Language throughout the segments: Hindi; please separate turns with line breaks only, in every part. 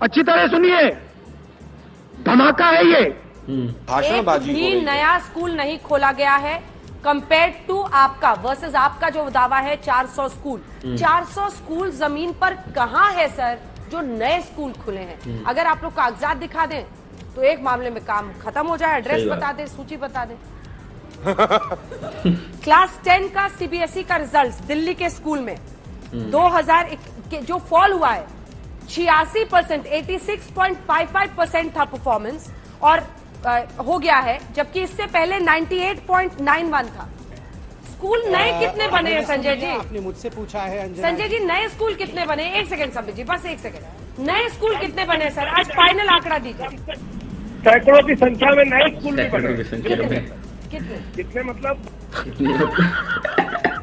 अच्छी तरह सुनिए, धमाका है ये।
भाषणबाजी
एक भी नया स्कूल नहीं खोला गया है कंपेयर टू आपका वर्सेस आपका जो दावा है 400 स्कूल। 400 स्कूल जमीन पर कहां है सर जो नए स्कूल खुले हैं? अगर आप लोग कागजात दिखा दें तो एक मामले में काम खत्म हो जाए। एड्रेस बता दें, सूची बता दें। क्लास 10 का सीबीएसई का रिजल्ट दिल्ली के स्कूल में 2000 जो फॉल हुआ है 86%, 86.55% था परफॉर्मेंस और हो गया है, जबकि इससे पहले 98.91 था। स्कूल नए कितने बने हैं संजय जी?
आपने मुझसे पूछा है अंजना।
संजय जी नए स्कूल कितने बने? एक सेकंड संजय जी, बस एक सेकंड। नए स्कूल कितने बने सर? आज फाइनल आंकड़ा दीजिए।
सैकड़ों की संख्या में नए स्कूल भी बने।
कितने
मतलब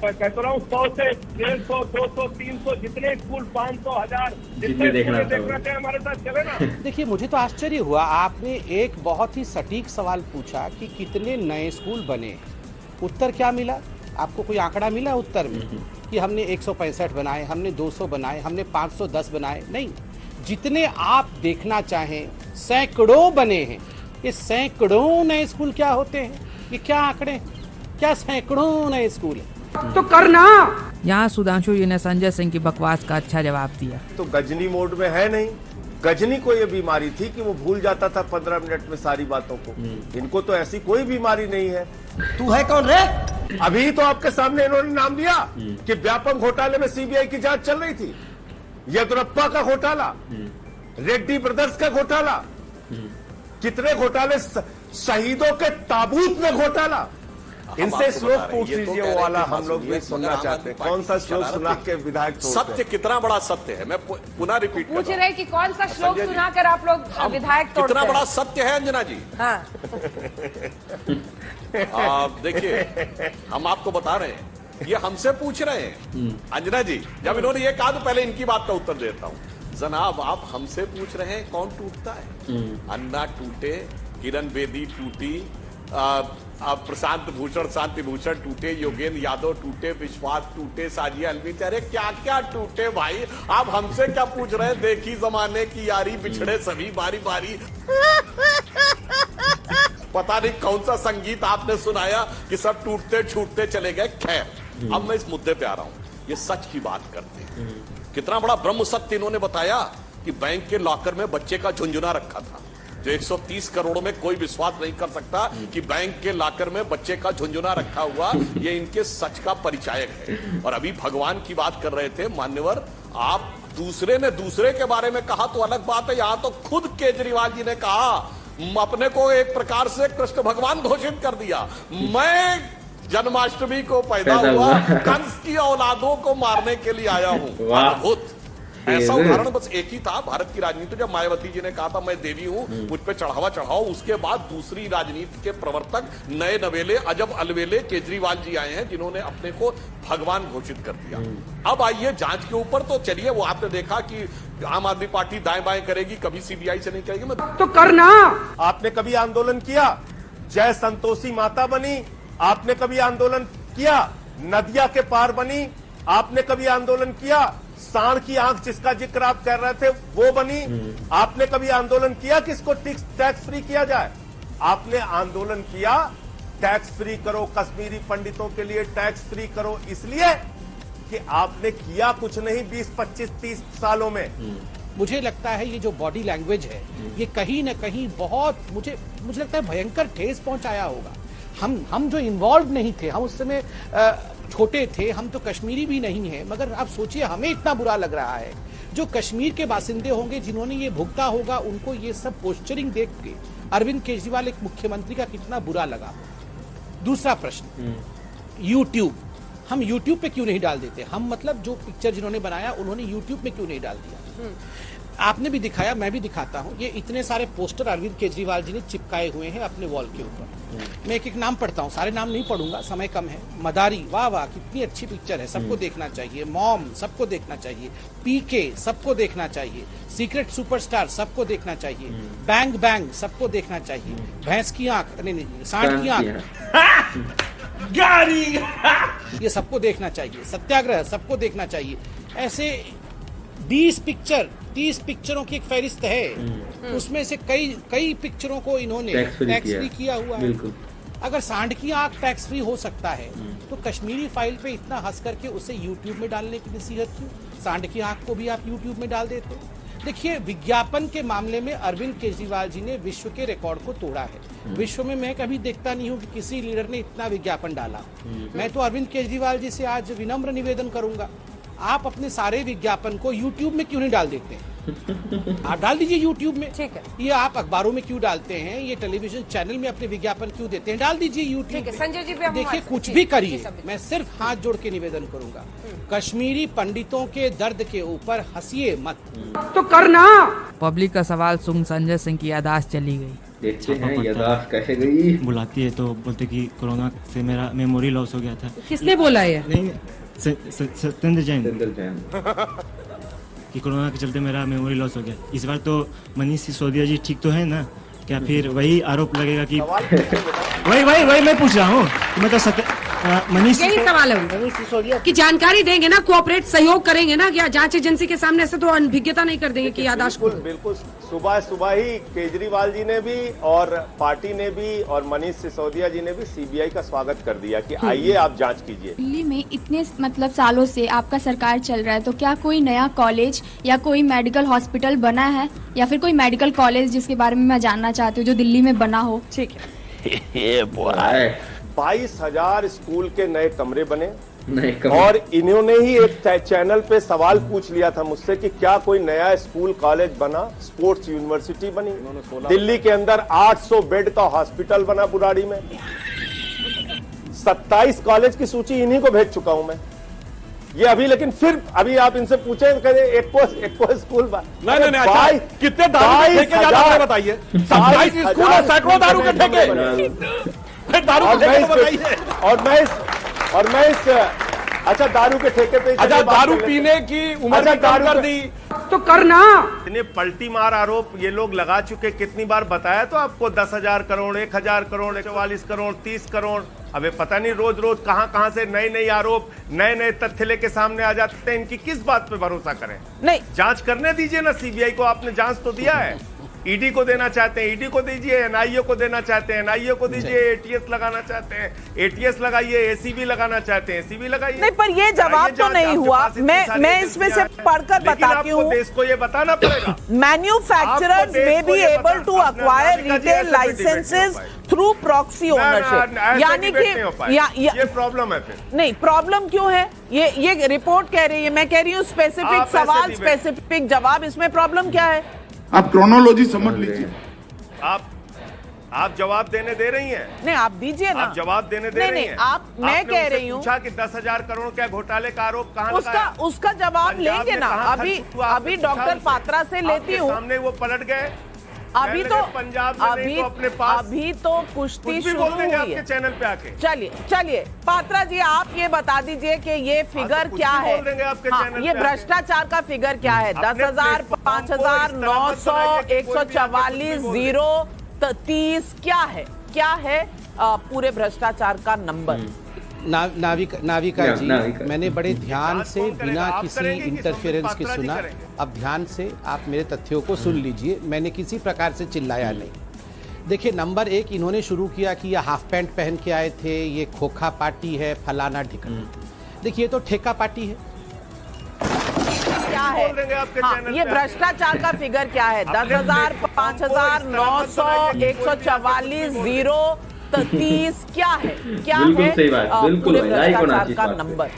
मैं कहता रहा हूँ 100 से 150, 200, 300 जितने स्कूल 500, 1000 जितने देखना चाहे हमारे साथ चले ना।
देखिए, मुझे तो आश्चर्य हुआ, आपने एक बहुत ही सटीक सवाल पूछा कि कितने नए स्कूल बने। उत्तर क्या मिला आपको? कोई आंकड़ा मिला उत्तर में कि हमने 165 बनाए, हमने 200 बनाए, हमने 510 बनाए? नहीं, जितने आप देखना चाहें सैकड़ों बने हैं। ये सैकड़ों नए स्कूल क्या होते हैं? ये क्या आंकड़े हैं? क्या सैकड़ों नए स्कूल है?
तो करना।
यहाँ सुधांशु जी ने संजय सिंह की बकवास का अच्छा जवाब दिया।
तो गजनी मोड में है नहीं। गजनी को ये बीमारी थी कि वो भूल जाता था 15 मिनट में सारी बातों को। इनको तो ऐसी कोई बीमारी नहीं है।
तू है कौन रे?
अभी तो आपके सामने इन्होंने नाम दिया कि व्यापम घोटाले में सीबीआई की जांच चल रही थी। येदुरप्पा का घोटाला, रेड्डी ब्रदर्स का घोटाला, कितने घोटाले, शहीदों के ताबूत में घोटाला। इनसे श्लोक पूछ लीजिए वो वाला, हम लोग भी सुनना चाहते हैं। कौन सा श्लोक सुना के विधायक
सत्य कितना बड़ा सत्य है? मैं पुनः रिपीट
पूछ रहे कि कौन सा श्लोक सुनाकर आप लोग विधायक तोड़ते
कितना
हैं?
बड़ा सत्य है अंजना जी?
हाँ।
देखिए, हम आपको बता रहे हैं, ये हमसे पूछ रहे हैं अंजना जी। जब इन्होंने ये कहा तो पहले इनकी बात का उत्तर देता हूँ। जनाब, आप हमसे पूछ रहे हैं कौन टूटता है? अन्ना टूटे, किरण बेदी टूटी, प्रशांत भूषण शांति भूषण टूटे, योगेंद्र यादव टूटे, विश्वास टूटे, साजिया अलवी, अरे क्या क्या टूटे भाई। आप हमसे क्या पूछ रहे हैं? देखी जमाने की यारी, बिछड़े सभी बारी बारी। पता नहीं कौन सा संगीत आपने सुनाया कि सब टूटते छूटते चले गए। खैर, अब मैं इस मुद्दे पे आ रहा हूं। ये सच की बात करते हैं। कितना बड़ा ब्रह्म सत्य इन्होंने बताया कि बैंक के लॉकर में बच्चे का झुंझुना रखा था, जो 130 करोड़ में कोई विश्वास नहीं कर सकता कि बैंक के लॉकर में बच्चे का झुंझुना रखा हुआ। ये इनके सच का परिचायक है। और अभी भगवान की बात कर रहे थे मान्यवर, आप दूसरे ने दूसरे के बारे में कहा तो अलग बात है। यहां तो खुद केजरीवाल जी ने कहा, अपने को एक प्रकार से कृष्ण भगवान घोषित कर दिया। मैं जन्माष्टमी को पैदा हुआ, कंस की औलादों को मारने के लिए आया हूं। अद्भुत। ऐसा उदाहरण बस एक ही था भारत की राजनीति। जब मायावती जी ने कहा था मैं देवी हूं, मुझ पे चढ़ावा चढ़ाओ, उसके बाद दूसरी राजनीति के प्रवर्तक नए नवेले अजब अलवेले केजरीवाल जी आए हैं, जिन्होंने अपने को भगवान घोषित कर दिया। अब आइए जांच के ऊपर तो चलिए। वो आपने देखा कि आम आदमी पार्टी दाएं बाएं करेगी, कभी सीबीआई से नहीं करेगी। मैं
तो करना।
आपने कभी आंदोलन किया? जय संतोषी माता बनी। आपने कभी आंदोलन किया? नदिया के पार बनी। आपने कभी आंदोलन किया? सांड की आंख जिसका जिक्र आप कर रहे थे वो बनी। आपने कभी आंदोलन किया कि इसको टैक्स फ्री किया जाए? आपने आंदोलन किया टैक्स फ्री करो, कश्मीरी पंडितों के लिए टैक्स फ्री करो, इसलिए कि आपने किया कुछ नहीं 20, 25, 30 सालों में।
मुझे लगता है ये जो बॉडी लैंग्वेज है ये कहीं ना कहीं बहुत मुझे लगता है भयंकर ठेस पहुंचाया होगा। हम जो इन्वॉल्व नहीं थे, हम उस समय छोटे थे, हम तो कश्मीरी भी नहीं है, मगर आप सोचिए हमें इतना बुरा लग रहा है। जो कश्मीर के बासिंदे होंगे जिन्होंने ये भुगता होगा, उनको ये सब पोस्चरिंग देख के अरविंद केजरीवाल एक मुख्यमंत्री का कितना बुरा लगा। दूसरा प्रश्न, यूट्यूब। हम यूट्यूब पे क्यों नहीं डाल देते? हम मतलब जो पिक्चर जिन्होंने बनाया उन्होंने यूट्यूब पे क्यों नहीं डाल दिया? आपने भी दिखाया, मैं भी दिखाता हूँ। ये इतने सारे पोस्टर अरविंद केजरीवाल जी ने चिपकाए हुए हैं अपने वॉल के ऊपर। मैं एक एक नाम पढ़ता हूँ, सारे नाम नहीं पढ़ूंगा, समय कम है। मदारी, वाह वाह कितनी अच्छी पिक्चर है, सबको देखना चाहिए। मॉम, सबको देखना चाहिए। पीके, सबको देखना चाहिए। सीक्रेट सुपरस्टार, सबको देखना चाहिए। बैंग बैंग, सबको देखना चाहिए। भैंस की आंख, नहीं सांड की आंख, गाड़ी, ये सबको देखना चाहिए। सत्याग्रह, सबको देखना चाहिए। ऐसे 30 पिक्चरों की एक फहरिस्त है, उसमें से कई पिक्चरों को इन्होंने टैक्स फ्री किया हुआ है। अगर सांड की आंख टैक्स फ्री हो सकता है तो कश्मीरी फाइल पे इतना हंस करके उसे यूट्यूब में डालने की नसीहत क्यों? सांड की आंख को भी आप यूट्यूब में डाल देते। देखिए, विज्ञापन के मामले में अरविंद केजरीवाल जी ने विश्व के रिकॉर्ड को तोड़ा है। विश्व में मैं कभी देखता नहीं हूँ कि किसी लीडर ने इतना विज्ञापन डाला। मैं तो अरविंद केजरीवाल जी से आज विनम्र निवेदन करूंगा, आप अपने सारे विज्ञापन को यूट्यूब में क्यों नहीं डाल देते हैं? आप डाल दीजिए यूट्यूब में।
ठीक है।
ये आप अखबारों में क्यों डालते हैं? ये टेलीविजन चैनल में अपने विज्ञापन क्यों देते हैं? डाल दीजिए यूट्यूब में।
संजय जी भी
देखिए, कुछ भी करिए, मैं सिर्फ हाथ जोड़ के निवेदन करूंगा, कश्मीरी पंडितों के दर्द के ऊपर हंसिए मत।
तो करना।
पब्लिक का सवाल सुन संजय सिंह की याददाश्त चली गई।
देखते हैं याददाश्त कैसे गई।
बुलाती है तो बोलते कि कोरोना से मेरा मेमोरी लॉस हो गया था।
किसने बोला ये?
नहीं, सत्येंद्र जैन कि कोरोना के चलते मेरा मेमोरी लॉस हो गया। इस बार तो मनीष सिसोदिया जी ठीक तो है ना? क्या फिर वही आरोप लगेगा कि वही मैं पूछ रहा हूँ मैं तो मनीष,
यही सवाल है कि जानकारी देंगे ना, कोऑपरेट सहयोग करेंगे ना, क्या जांच एजेंसी के सामने ऐसे तो अनभिज्ञता नहीं कर देंगे कि याददाश्त को।
बिल्कुल सुबह ही केजरीवाल जी ने भी और पार्टी ने भी और मनीष सिसोदिया जी ने भी सीबीआई का स्वागत कर दिया कि आइए आप जांच कीजिए।
दिल्ली में इतने मतलब सालों से आपका सरकार चल रहा है, तो क्या कोई नया कॉलेज या कोई मेडिकल हॉस्पिटल बना है या फिर कोई मेडिकल कॉलेज जिसके बारे में मैं जानना चाहती हूँ जो दिल्ली में बना हो?
ठीक है।
22,000 स्कूल के नए कमरे बने और इन्होंने ही एक चैनल पे सवाल पूछ लिया था मुझसे कि क्या कोई नया स्कूल कॉलेज बना, स्पोर्ट्स यूनिवर्सिटी बनी। दिल्ली के अंदर 800 बेड का हॉस्पिटल बना बुराड़ी में। 27 कॉलेज की सूची इन्हीं को भेज चुका हूं मैं। ये अभी, लेकिन फिर अभी आप इनसे पूछे एक स्कूल
नहीं, कितने दारू के ठेके ज्यादा है बताइए? 27 स्कूल और सैकड़ों दारू के ठेके।
और मैं इस अच्छा दारू के ठेके पे,
अच्छा दारू पीने की उम्र कम कर दी
तो करना।
इतने पलटी मार आरोप ये लोग लगा चुके, कितनी बार बताया तो आपको 10,000 करोड़, 1,000 करोड़, 44 करोड़, 30 करोड़। अबे पता नहीं रोज रोज कहां से नए आरोप, नए तथ्य लेके सामने आ जाते हैं। इनकी किस बात पे भरोसा करें?
नहीं,
जांच करने दीजिए ना सीबीआई को। आपने जांच तो दिया है, ईडी को देना चाहते हैं ईडी को दीजिए, एनआईए को देना चाहते हैं एनआईए को दीजिए, एटीएस लगाना चाहते हैं एटीएस लगाइए, एसीबी लगाना चाहते हैं एसीबी लगाइए।
नहीं, पर ये जवाब तो नहीं हुआ। मैं इसमें से पढ़कर बताती हूँ।
देश को ये बताना पड़ेगा।
Manufacturers may be able to acquire retail licenses through proxy ownership, यानी कि
ये प्रॉब्लम है। फिर नहीं,
प्रॉब्लम क्यों है? ये रिपोर्ट कह रही है, मैं कह रही हूँ स्पेसिफिक सवाल स्पेसिफिक जवाब। इसमें प्रॉब्लम क्या है?
आप क्रोनोलॉजी समझ लीजिए।
आप जवाब देने दे रही हैं?
नहीं, आप दीजिए ना।
आप जवाब देने दे रही हैं?
मैं कह रही हूँ
पूछा कि 10,000 करोड़ क्या घोटाले का आरोप कहाँ
उसका जवाब लेंगे ना। अभी डॉक्टर पात्रा से लेती हूँ।
सामने वो पलट गए।
अभी तो
अपने पास
अभी तो कुश्ती शुरू हुई है
आपके चैनल पे आके।
चलिए पात्रा जी, आप ये बता दीजिए कि ये फिगर क्या है? ये भ्रष्टाचार का फिगर क्या है? 10,000, 5,000, 900, 144, 0, 30 क्या है पूरे भ्रष्टाचार का नंबर?
नाविका जी, मैंने बड़े ध्यान से बिना किसी इंटरफेरेंस के सुना। अब ध्यान से आप मेरे तथ्यों को सुन लीजिए। मैंने किसी प्रकार से चिल्लाया नहीं। देखिए, नंबर 1, इन्होंने शुरू किया कि ये हाफ पैंट पहन के आए थे, ये खोखा पार्टी है, फलाना ढिकना। देखिए, ये तो ठेका पार्टी है।
क्या है? ये भ्रष्टाचार का फिगर क्या है? 10,000, 5,000, 900, 144, 0, 30 क्या है पूरे भ्रष्टाचार का नंबर?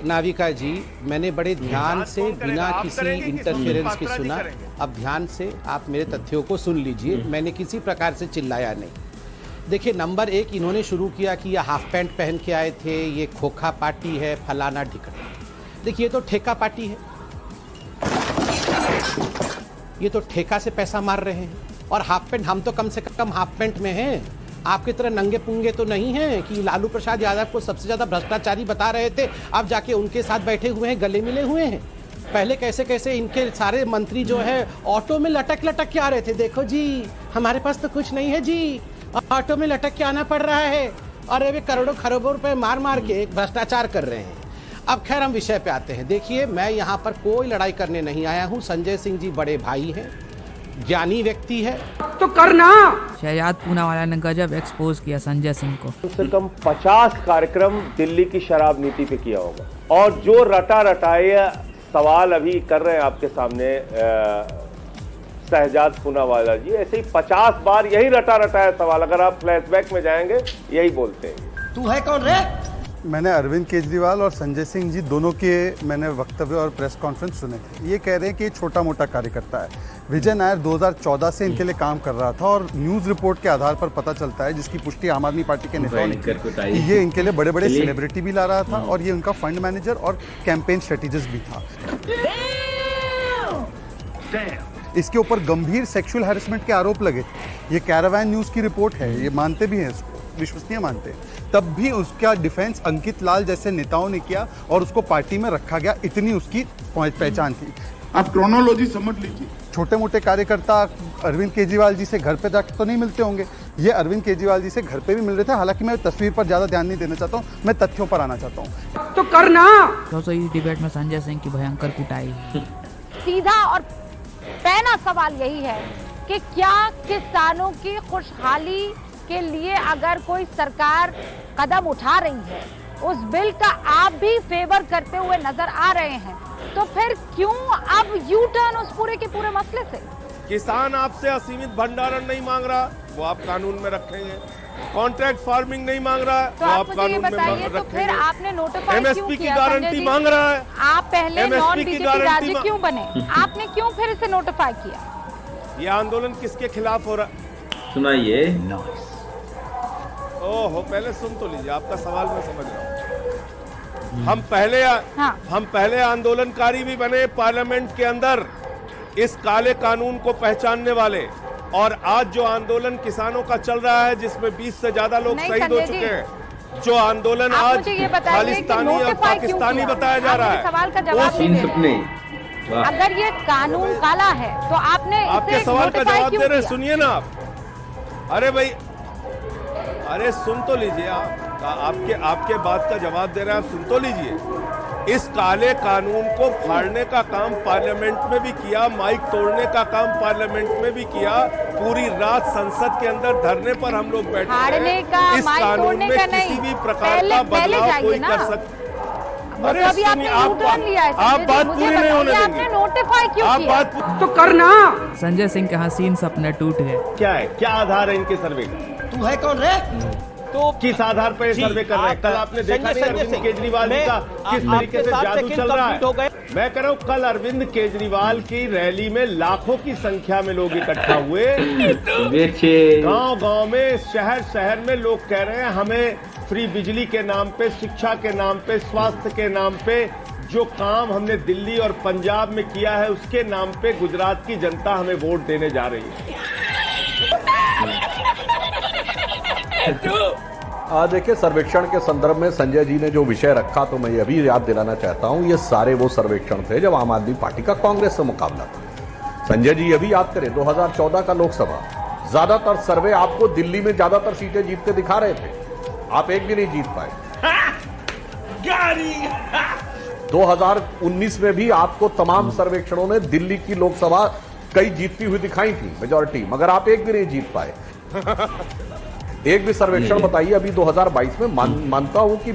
नाविका जी, मैंने बड़े ध्यान से बिना किसी इंटरफेरेंस के सुना। अब ध्यान से आप मेरे तथ्यों को सुन लीजिए। मैंने किसी प्रकार से चिल्लाया नहीं। देखिए, नंबर 1, इन्होंने शुरू किया कि ये हाफ पैंट पहन के आए थे, ये खोखा पार्टी है, फलाना ढिकना। देखिए, ये तो ठेका पार्टी है। ये तो ठेका से पैसा मार रहे हैं। और हाफ पैंट, हम तो कम से कम हाफ पैंट में हैं। आपकी तरह नंगे पुंगे तो नहीं हैं कि लालू प्रसाद यादव को सबसे ज्यादा भ्रष्टाचारी बता रहे थे, अब जाके उनके साथ बैठे हुए हैं, गले मिले हुए हैं। पहले कैसे इनके सारे मंत्री जो है ऑटो में लटक के आ रहे थे। देखो जी, हमारे पास तो कुछ नहीं है जी, ऑटो में लटक के आना पड़ रहा है। और वे करोड़ों खरबों रुपए मार के भ्रष्टाचार कर रहे हैं। अब खैर हम विषय पे आते हैं। देखिए, मैं यहाँ पर कोई लड़ाई करने नहीं आया हूँ। संजय सिंह जी बड़े भाई हैं, ज्ञानी व्यक्ति है,
तो करना। शहजाद पूनावाला ने गजब एक्सपोज किया संजय सिंह को।
कम से कम 50 कार्यक्रम दिल्ली की शराब नीति पे किया होगा। और जो रटा रटाया सवाल अभी कर रहे हैं आपके सामने शहजाद पूनावाला जी, ऐसे ही 50 बार यही रटा रटाया सवाल, अगर आप फ्लैशबैक में जाएंगे यही बोलते हैं।
तू है कौन रे?
मैंने अरविंद केजरीवाल और संजय सिंह जी दोनों के मैंने वक्तव्य और प्रेस कॉन्फ्रेंस सुने थे। ये कह रहे हैं कि ये छोटा मोटा कार्यकर्ता है। विजय नायर 2014 से इनके लिए काम कर रहा था और न्यूज़ रिपोर्ट के आधार पर पता चलता है, जिसकी पुष्टि आम आदमी पार्टी के नेताओं ने की, ये इनके लिए बड़े बड़े सेलिब्रिटी भी ला रहा था और ये उनका फंड मैनेजर और कैंपेन स्ट्रेटेजिस्ट भी था। इसके ऊपर गंभीर सेक्सुअल हैरेसमेंट के आरोप लगे थे। ये कैरावैन न्यूज़ की रिपोर्ट है, ये मानते भी हैं, इसको विश्वसनीय मानते हैं। तब भी उसका डिफेंस अंकित लाल जैसे नेताओं ने किया और उसको पार्टी में रखा गया, इतनी उसकी पहचान थी। आप क्रोनोलॉजी समझ लीजिए।
छोटे मोटे कार्यकर्ता अरविंद केजरीवाल जी से घर पे जाकर तो नहीं मिलते होंगे, ये अरविंद केजरीवाल जी से घर पे भी मिल रहे थे। हालांकि मैं तस्वीर पर ज्यादा ध्यान नहीं देना चाहता हूँ, मैं तथ्यों पर आना चाहता हूँ।
तो करना। दोस्तों, इस डिबेट में संजय सिंह की भयंकर कुटाई।
सीधा और पहला सवाल यही है कि क्या किसानों की खुशहाली के लिए अगर कोई सरकार कदम उठा रही है, उस बिल का आप भी फेवर करते हुए नजर आ रहे हैं, तो फिर क्यों अब यू टर्न उस पूरे के पूरे मसले से?
किसान आपसे असीमित भंडारण नहीं मांग रहा, वो आप कानून में रखेंगे। कॉन्ट्रैक्ट फार्मिंग नहीं मांग रहा है,
तो
वो
आप
आप
मुझे ये
कानून में
बताइए, तो फिर आपने नोटिफाई क्यों
एमएसपी की
किया?
गारंटी मांग रहा है,
आप पहले
MSP
नॉन
की
बीजेपी
गारंटी
राज्य क्यों बने? आपने क्यों फिर इसे नोटिफाई किया?
ये आंदोलन किसके खिलाफ हो रहा?
सुनाइए।
ओहो, पहले सुन तो लीजिए, आपका सवाल मैं समझ रहा हूँ। हम पहले आंदोलनकारी भी बने पार्लियामेंट के अंदर इस काले कानून को पहचानने वाले, और आज जो आंदोलन किसानों का चल रहा है, जिसमें 20 से ज्यादा लोग शहीद हो चुके हैं, जो आंदोलन आज खालिस्तानी और पाकिस्तानी बताया जा रहा है,
सवाल का जवाब नहीं। अगर ये कानून काला है तो आपने
आपके सवाल का जवाब दे रहे, सुनिए ना आप। अरे भाई, अरे सुन तो लीजिए, आपके बात का जवाब दे रहे हैं, आप सुन तो लीजिए। इस काले कानून को फाड़ने का काम पार्लियामेंट में भी किया, माइक तोड़ने का काम पार्लियामेंट में भी किया, पूरी रात संसद के अंदर धरने पर हम लोग बैठे हैं। इस कानून में किसी भी प्रकार का बदलाव कोई कर सकता। अरे सुनिए, आप बात पूरी नहीं होने देंगे।
नोटिफाई क्यों
आप बात
तो करना। संजय सिंह के हसीन सपने टूट गए।
क्या है, क्या आधार है इनके सर्वे का?
तू है कौन रे?
तो किस आधार पर सर्वे कर रहे हैं? कल आपने देखा नहीं अरविंद केजरीवाल जी का किस तरीके से जादू चल रहा है? मैं कह रहा हूँ, कल अरविंद केजरीवाल की रैली में लाखों की संख्या में लोग इकट्ठा हुए। गांव-गांव में, शहर में लोग कह रहे हैं, हमें फ्री बिजली के नाम पे, शिक्षा के नाम पे, स्वास्थ्य के नाम पे, जो काम हमने दिल्ली और पंजाब में किया है उसके नाम पे गुजरात की जनता हमें वोट देने जा रही है।
देखिए, सर्वेक्षण के संदर्भ में संजय जी ने जो विषय रखा, तो मैं ये भी याद दिलाना चाहता हूं, ये सारे वो सर्वेक्षण थे जब आम आदमी पार्टी का कांग्रेस से मुकाबला था। संजय जी ये भी याद करें, 2014 का लोकसभा, ज्यादातर सर्वे आपको दिल्ली में ज्यादातर सीटें जीतते दिखा रहे थे, आप एक भी नहीं जीत पाए। 2019 में भी आपको तमाम सर्वेक्षणों ने दिल्ली की लोकसभा कई जीतती हुई दिखाई थी, मेजॉरिटी, मगर आप एक भी नहीं जीत पाए। एक भी सर्वेक्षण बताइए अभी 2022 में। मानता हूं कि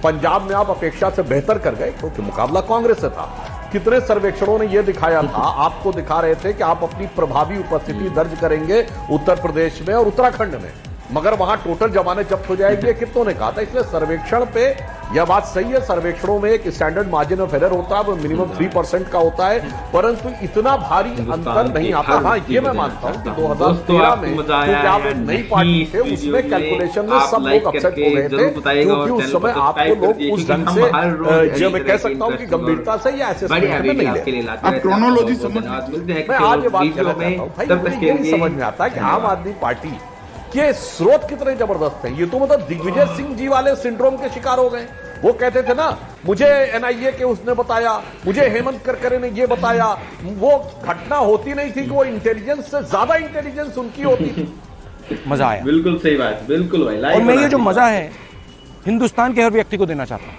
पंजाब में आप अपेक्षा से बेहतर कर गए, क्योंकि मुकाबला कांग्रेस से था। कितने सर्वेक्षणों ने यह दिखाया था, आपको दिखा रहे थे कि आप अपनी प्रभावी उपस्थिति दर्ज करेंगे उत्तर प्रदेश में और उत्तराखंड में, मगर वहां टोटल जमानत जब्त हो जाएगी, कितनों ने कहा था। इसलिए सर्वेक्षण पे यह बात सही है, सर्वेक्षणों में एक स्टैंडर्ड मार्जिन ऑफ एरर होता है, वो मिनिमम 3% का होता है, परंतु इतना भारी अंतर नहीं आता। हाँ, ये मैं मानता हूँ कि 2013 में क्योंकि आप एक नई पार्टी थे, उसमें कैलकुलेशन में सब लोग अपसेट हो गए थे, क्योंकि उस समय आपको लोग उस ढंग से, जो मैं कह सकता हूँ कि गंभीरता से या ऐसे समय में नहीं ले।
आप क्रोनोलॉजी समझ,
मैं आज ये बात कहना चाहता हूँ भाई, यही समझ में आता है कि आम आदमी पार्टी के स्रोत कितने जबरदस्त हैं। ये तो मतलब दिग्विजय सिंह जी वाले सिंड्रोम के शिकार हो गए। वो कहते थे ना, मुझे एनआईए के उसने बताया, मुझे हेमंत करकरे ने ये बताया, वो घटना होती नहीं थी कि वो इंटेलिजेंस से ज्यादा इंटेलिजेंस उनकी होती थी।
मजा आया। बिल्कुल सही बात, बिल्कुल भाई।
और मैं ये जो मजा है हिंदुस्तान के हर व्यक्ति को देना चाहता हूं।